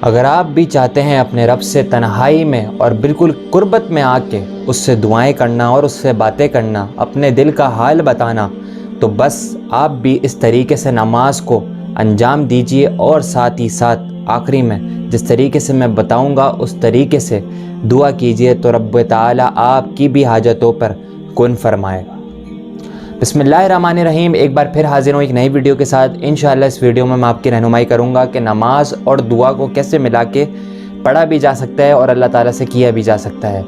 اگر آپ بھی چاہتے ہیں اپنے رب سے تنہائی میں اور بالکل قربت میں آ کے اس سے دعائیں کرنا اور اس سے باتیں کرنا، اپنے دل کا حال بتانا، تو بس آپ بھی اس طریقے سے نماز کو انجام دیجیے، اور ساتھ ہی ساتھ آخری میں جس طریقے سے میں بتاؤں گا اس طریقے سے دعا کیجیے، تو رب تعالیٰ آپ کی بھی حاجتوں پر کن فرمائے گا۔ بسم اللہ الرحمن الرحیم۔ ایک بار پھر حاضر ہوں ایک نئی ویڈیو کے ساتھ۔ انشاءاللہ اس ویڈیو میں آپ کی رہنمائی کروں گا کہ نماز اور دعا کو کیسے ملا کے پڑھا بھی جا سکتا ہے اور اللہ تعالیٰ سے کیا بھی جا سکتا ہے۔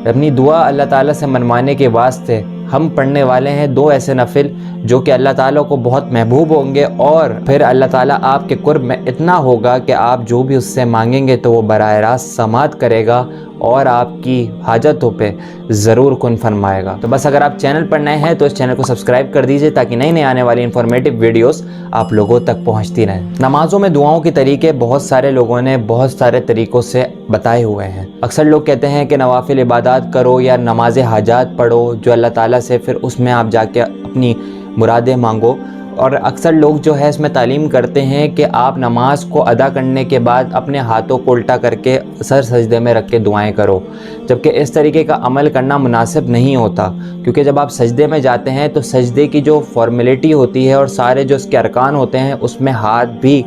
اپنی دعا اللہ تعالیٰ سے منوانے کے واسطے ہم پڑھنے والے ہیں 2 ایسے نفل جو کہ اللہ تعالیٰ کو بہت محبوب ہوں گے، اور پھر اللہ تعالیٰ آپ کے قرب میں اتنا ہوگا کہ آپ جو بھی اس سے مانگیں گے تو وہ براہ راست سماعت کرے گا اور آپ کی حاجتوں پہ ضرور کن فرمائے گا۔ تو بس اگر آپ چینل پر نئے ہیں تو اس چینل کو سبسکرائب کر دیجئے تاکہ نئی آنے والی انفارمیٹیو ویڈیوز آپ لوگوں تک پہنچتی رہیں۔ نمازوں میں دعاؤں کے طریقے بہت سارے لوگوں نے بہت سارے طریقوں سے بتائے ہوئے ہیں۔ اکثر لوگ کہتے ہیں کہ نوافل عبادات کرو یا نماز حاجات پڑھو جو اللہ تعالیٰ سے، پھر اس میں آپ جا کے اپنی مرادیں مانگو، اور اکثر لوگ جو ہے اس میں تعلیم کرتے ہیں کہ آپ نماز کو ادا کرنے کے بعد اپنے ہاتھوں کو الٹا کر کے سر سجدے میں رکھ کے دعائیں کرو، جبکہ اس طریقے کا عمل کرنا مناسب نہیں ہوتا، کیونکہ جب آپ سجدے میں جاتے ہیں تو سجدے کی جو فارمیلٹی ہوتی ہے اور سارے جو اس کے ارکان ہوتے ہیں اس میں ہاتھ بھی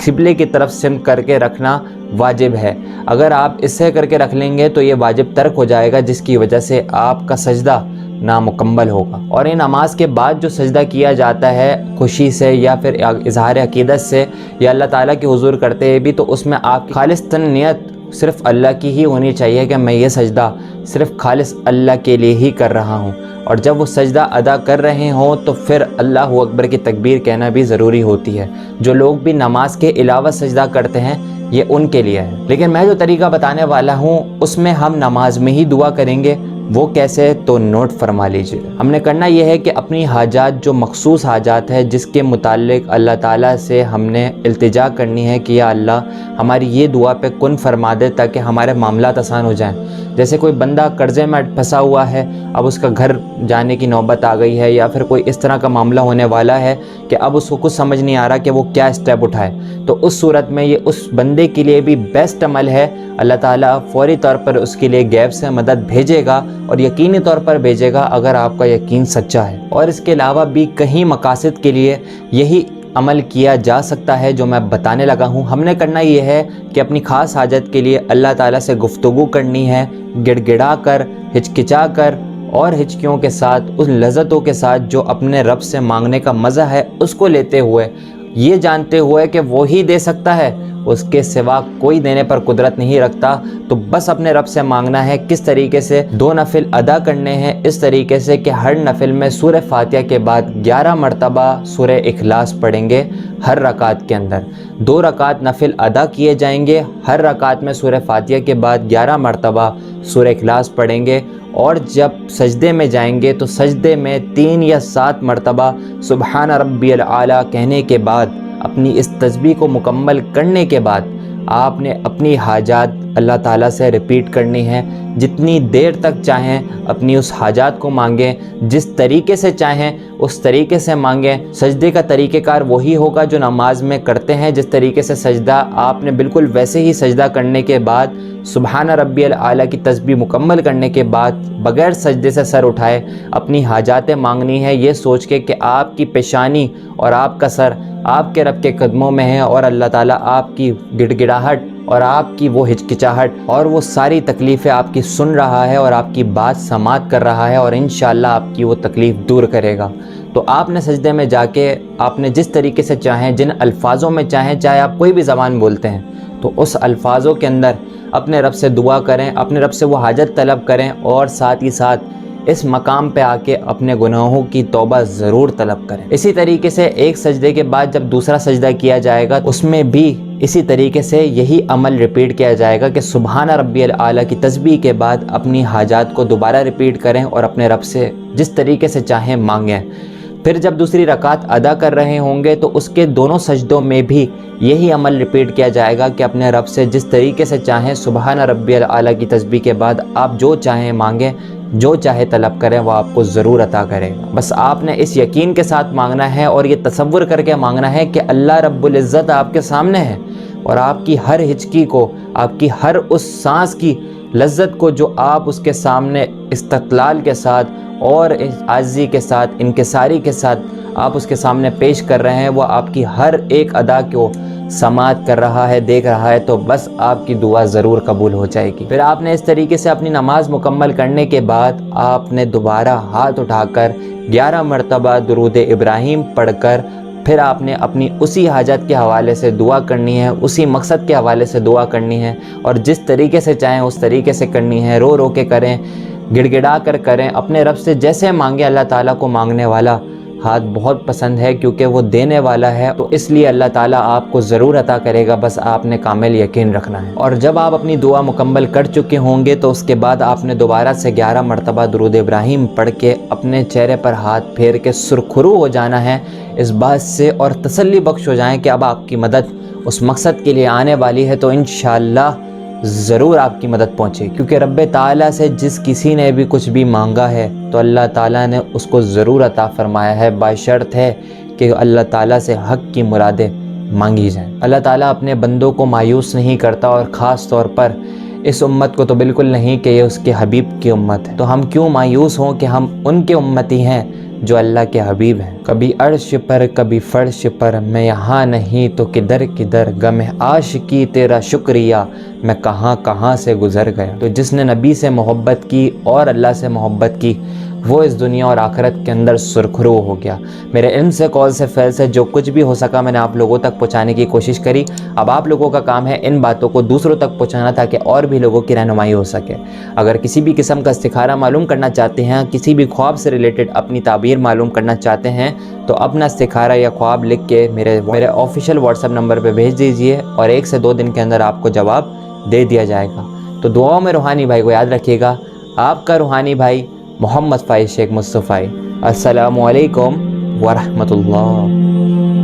قبلے کی طرف سمت کر کے رکھنا واجب ہے۔ اگر آپ اس سے کر کے رکھ لیں گے تو یہ واجب ترک ہو جائے گا، جس کی وجہ سے آپ کا سجدہ نامکمل ہوگا۔ اور یہ نماز کے بعد جو سجدہ کیا جاتا ہے خوشی سے یا پھر اظہار عقیدت سے یا اللہ تعالیٰ کے حضور کرتے بھی، تو اس میں آپ کی خالص نیت صرف اللہ کی ہی ہونی چاہیے کہ میں یہ سجدہ صرف خالص اللہ کے لیے ہی کر رہا ہوں، اور جب وہ سجدہ ادا کر رہے ہوں تو پھر اللہ اکبر کی تکبیر کہنا بھی ضروری ہوتی ہے۔ جو لوگ بھی نماز کے علاوہ سجدہ کرتے ہیں یہ ان کے لیے ہے، لیکن میں جو طریقہ بتانے والا ہوں اس میں ہم نماز میں ہی دعا کریں گے۔ وہ کیسے؟ تو نوٹ فرما لیجئے۔ ہم نے کرنا یہ ہے کہ اپنی حاجات، جو مخصوص حاجات ہے جس کے متعلق اللہ تعالیٰ سے ہم نے التجا کرنی ہے کہ یا اللہ ہماری یہ دعا پہ کن فرما دے تاکہ ہمارے معاملات آسان ہو جائیں۔ جیسے کوئی بندہ قرضے میں پھنسا ہوا ہے، اب اس کا گھر جانے کی نوبت آ گئی ہے، یا پھر کوئی اس طرح کا معاملہ ہونے والا ہے کہ اب اس کو کچھ سمجھ نہیں آ رہا کہ وہ کیا اسٹیپ اٹھائے، تو اس صورت میں یہ اس بندے کے لیے بھی بیسٹ عمل ہے۔ اللہ تعالیٰ فوری طور پر اس کے لیے غیب سے مدد بھیجے گا، اور یقینی طور پر بھیجے گا اگر آپ کا یقین سچا ہے۔ اور اس کے علاوہ بھی کہیں مقاصد کے لیے یہی عمل کیا جا سکتا ہے جو میں بتانے لگا ہوں۔ ہم نے کرنا یہ ہے کہ اپنی خاص حاجت کے لیے اللہ تعالیٰ سے گفتگو کرنی ہے، گڑ گڑا کر، ہچکچا کر، اور ہچکیوں کے ساتھ، ان لذتوں کے ساتھ جو اپنے رب سے مانگنے کا مزہ ہے اس کو لیتے ہوئے، یہ جانتے ہوئے کہ وہی دے سکتا ہے، اس کے سوا کوئی دینے پر قدرت نہیں رکھتا۔ تو بس اپنے رب سے مانگنا ہے۔ کس طریقے سے؟ 2 نفل ادا کرنے ہیں اس طریقے سے کہ ہر نفل میں سورہ فاتحہ کے بعد 11 مرتبہ سورہ اخلاص پڑھیں گے ہر رکعت کے اندر۔ 2 رکعت نفل ادا کیے جائیں گے، ہر رکعت میں سورہ فاتحہ کے بعد 11 مرتبہ سورہ اخلاص پڑھیں گے، اور جب سجدے میں جائیں گے تو سجدے میں 3 یا 7 مرتبہ سبحان ربی الاعلیٰ کہنے کے بعد، اپنی اس تسبیح کو مکمل کرنے کے بعد آپ نے اپنی حاجات اللہ تعالیٰ سے ریپیٹ کرنی ہے۔ جتنی دیر تک چاہیں اپنی اس حاجات کو مانگیں، جس طریقے سے چاہیں اس طریقے سے مانگیں۔ سجدے کا طریقہ کار وہی ہوگا جو نماز میں کرتے ہیں، جس طریقے سے سجدہ آپ نے بالکل ویسے ہی سجدہ کرنے کے بعد سبحان ربی الاعلیٰ کی تسبیح مکمل کرنے کے بعد بغیر سجدے سے سر اٹھائے اپنی حاجاتیں مانگنی ہے، یہ سوچ کے کہ آپ کی پیشانی اور آپ کا سر آپ کے رب کے قدموں میں ہے، اور اللہ تعالیٰ آپ کی گڑ گڑاہٹ اور آپ کی وہ ہچکچاہٹ اور وہ ساری تکلیفیں آپ کی سن رہا ہے اور آپ کی بات سماعت کر رہا ہے، اور انشاءاللہ آپ کی وہ تکلیف دور کرے گا۔ تو آپ نے سجدے میں جا کے آپ نے جس طریقے سے چاہیں، جن الفاظوں میں چاہیں، چاہے آپ کوئی بھی زبان بولتے ہیں، تو اس الفاظوں کے اندر اپنے رب سے دعا کریں، اپنے رب سے وہ حاجت طلب کریں، اور ساتھ ہی ساتھ اس مقام پہ آ کے اپنے گناہوں کی توبہ ضرور طلب کریں۔ اسی طریقے سے ایک سجدے کے بعد جب دوسرا سجدہ کیا جائے گا اس میں بھی اسی طریقے سے یہی عمل ریپیٹ کیا جائے گا کہ سبحان ربی الاعلیٰ کی تسبیح کے بعد اپنی حاجات کو دوبارہ ریپیٹ کریں اور اپنے رب سے جس طریقے سے چاہیں مانگیں۔ پھر جب دوسری رکعت ادا کر رہے ہوں گے تو اس کے دونوں سجدوں میں بھی یہی عمل ریپیٹ کیا جائے گا کہ اپنے رب سے جس طریقے سے چاہیں سبحان ربی الاعلیٰ کی تسبیح کے بعد آپ جو چاہیں مانگیں، جو چاہے طلب کریں، وہ آپ کو ضرور عطا کرے گا۔ بس آپ نے اس یقین کے ساتھ مانگنا ہے اور یہ تصور کر کے مانگنا ہے کہ اللہ رب العزت آپ کے سامنے ہے، اور آپ کی ہر ہچکی کو، آپ کی ہر اس سانس کی لذت کو جو آپ اس کے سامنے استقلال کے ساتھ اور عاجزی کے ساتھ، انکساری کے ساتھ آپ اس کے سامنے پیش کر رہے ہیں، وہ آپ کی ہر ایک ادا کو سماعت کر رہا ہے، دیکھ رہا ہے، تو بس آپ کی دعا ضرور قبول ہو جائے گی۔ پھر آپ نے اس طریقے سے اپنی نماز مکمل کرنے کے بعد آپ نے دوبارہ ہاتھ اٹھا کر 11 مرتبہ درود ابراہیم پڑھ کر پھر آپ نے اپنی اسی حاجت کے حوالے سے دعا کرنی ہے، اسی مقصد کے حوالے سے دعا کرنی ہے، اور جس طریقے سے چاہیں اس طریقے سے کرنی ہے، رو رو کے کریں، گڑ گڑا کر کریں، اپنے رب سے جیسے مانگیں۔ اللہ تعالیٰ کو مانگنے والا ہاتھ بہت پسند ہے، کیونکہ وہ دینے والا ہے، تو اس لیے اللہ تعالیٰ آپ کو ضرور عطا کرے گا، بس آپ نے کامل یقین رکھنا ہے۔ اور جب آپ اپنی دعا مکمل کر چکے ہوں گے تو اس کے بعد آپ نے دوبارہ سے 11 مرتبہ درود ابراہیم پڑھ کے اپنے چہرے پر ہاتھ پھیر کے سرخرو ہو جانا ہے اس بات سے، اور تسلی بخش ہو جائیں کہ اب آپ کی مدد اس مقصد کے لیے آنے والی ہے، تو انشاءاللہ ضرور آپ کی مدد پہنچے، کیونکہ رب تعالیٰ سے جس کسی نے بھی کچھ بھی مانگا ہے تو اللہ تعالیٰ نے اس کو ضرور عطا فرمایا ہے، بشرط ہے کہ اللہ تعالیٰ سے حق کی مرادیں مانگی جائیں۔ اللہ تعالیٰ اپنے بندوں کو مایوس نہیں کرتا، اور خاص طور پر اس امت کو تو بالکل نہیں کہ یہ اس کے حبیب کی امت ہے، تو ہم کیوں مایوس ہوں کہ ہم ان کے امتی ہیں جو اللہ کے حبیب ہیں۔ کبھی عرش پر کبھی فرش پر، میں یہاں نہیں تو کدھر کدھر، غم عاشقی تیرا شکریہ میں کہاں کہاں سے گزر گیا۔ تو جس نے نبی سے محبت کی اور اللہ سے محبت کی، وہ اس دنیا اور آخرت کے اندر سرخرو ہو گیا۔ میرے علم سے، قول سے، فعل سے جو کچھ بھی ہو سکا میں نے آپ لوگوں تک پہنچانے کی کوشش کری۔ اب آپ لوگوں کا کام ہے ان باتوں کو دوسروں تک پہنچانا، تاکہ اور بھی لوگوں کی رہنمائی ہو سکے۔ اگر کسی بھی قسم کا استخارہ معلوم کرنا چاہتے ہیں، کسی بھی خواب سے ریلیٹڈ اپنی تعبیر معلوم کرنا چاہتے ہیں، تو اپنا استخارہ یا خواب لکھ کے میرے آفیشیل واٹس ایپ نمبر پہ بھیج دیجئے، اور 1 سے 2 دن کے اندر آپ کو جواب دے دیا جائے گا۔ تو دعاؤں میں روحانی بھائی کو یاد رکھیے گا، آپ کا روحانی بھائی محمد فائز شیخ مصطفی۔ السلام علیکم ورحمۃ اللہ۔